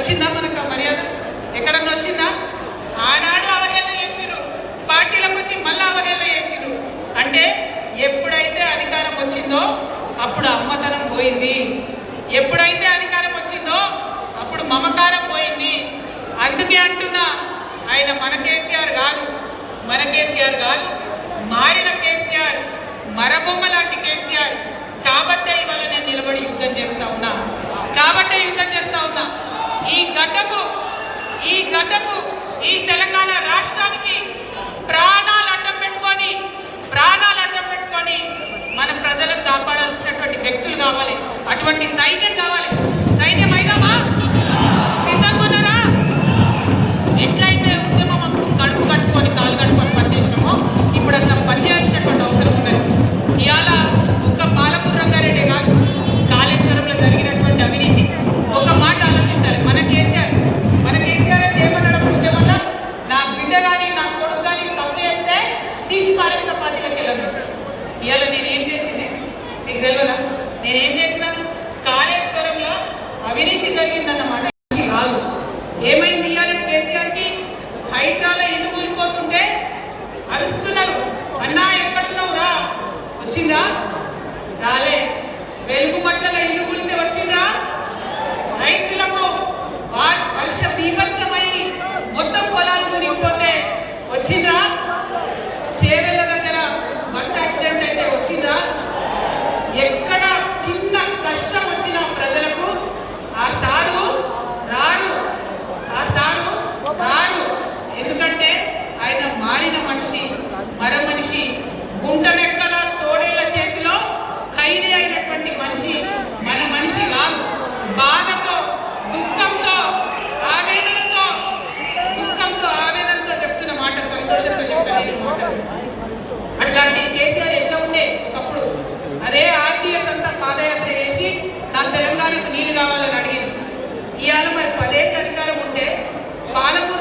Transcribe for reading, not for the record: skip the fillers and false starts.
వచ్చిందా మనకు మర్యాద? ఎక్కడన్నా వచ్చిందా? ఆనాడు అవహేళన చేసిరు, పార్టీలకు వచ్చి మళ్ళీ అవహేళన చేసిరు. అంటే ఎప్పుడైతే అధికారం వచ్చిందో అప్పుడు అమ్మతనం పోయింది, ఎప్పుడైతే అధికారం వచ్చిందో అప్పుడు మమకారం పోయింది. అందుకే అంటున్నా, ఆయన మన కేసీఆర్ కాదు, మన కేసీఆర్ కాదు, మారిన కేసీఆర్, మరబొమ్మ లాంటి కేసీఆర్. కాబట్టే ఇవాళ నేను నిలబడి యుద్ధం చేస్తా ఉన్నా, కాబట్టే యుద్ధం చేస్తా ఉన్నా. ఈ గడ్డకు ఈ తెలంగాణ రాష్ట్రానికి ప్రాణాలు అడ్డం పెట్టుకొని మన ప్రజలను కాపాడాల్సినటువంటి వ్యక్తులు కావాలి, అటువంటి సైన్యం కావాలి. సైన్యం అయిదామా? సిద్ధంగా ఉన్నారా? ఎట్లయితే ఉద్యమం అప్పుడు కడుపు కట్టుకొని కాలు కట్టుకొని పనిచేసినామో ఇప్పుడు అట్లా పనిచేయాల్సినటువంటి అవసరం ఉన్నది. ఇవాళ ఒక్క పాలమూరు రంగారెడ్డి కాదు, కాళేశ్వరంలో జరిగినటువంటి అవినీతి ఒక మాట ఆలోచించాలి. మన కేసీఆర్ అంటే ఏమన్నాడు ఉద్యమంలో? నా బిడ్డ కానీ నా కొడుకు కానీ తప్పు చేస్తే తీసి పారేసిన పార్టీలకు వెళ్ళను. ఇవాళ నేనేం చేసింది మీకు తెలియదా? నేనేం చేసిన? కాళేశ్వరంలో అవినీతి జరిగిందన్నమాట కాదు. ఏమైంది? ఇవాళ కేసీఆర్కి హైడ్రాలో ఇల్లు కూలిపోతుంటే అరుస్తున్నారు, అన్నా ఎక్కడున్నావు రా, వచ్చిందా? రాలే. వెలుగు మట్టల ఇల్లు కూలితే వచ్చిండ్రా? రైతులకు వర్ష బీభత్సమై మొత్తం పొలాలు మునిగిపోతే వచ్చిండ్రా? చేవెళ్ళ దగ్గర బస్ యాక్సిడెంట్ అయితే వచ్చిందా? ఎక్కడ చిన్న కష్టం వచ్చిన ప్రజలకు ఆ సారు రారు. ఎందుకంటే ఆయన మారిన మనిషి, మర మనిషి, గుంటనెక్కల తోడేళ్ల చేతిలో ఖైదీ అయినటువంటి మనిషి, మన మనిషి కాదు. బాధతో, దుఃఖంతో, ఆవేదనతో చెప్తున్న మాట, సంతోషంతో చెప్తాను మాట. అట్లాంటి కేసీఆర్ ఎట్లా ఉండే ఒకప్పుడు? అదే ఆర్టీఎస్ అంతా పాదయాత్ర చేసి నాకు తెలంగాణకు నీళ్లు కావాలని అడిగింది. ఇవాళ మరి 10 ఏళ్ళ అధికారం ఉంటే పాలమూరు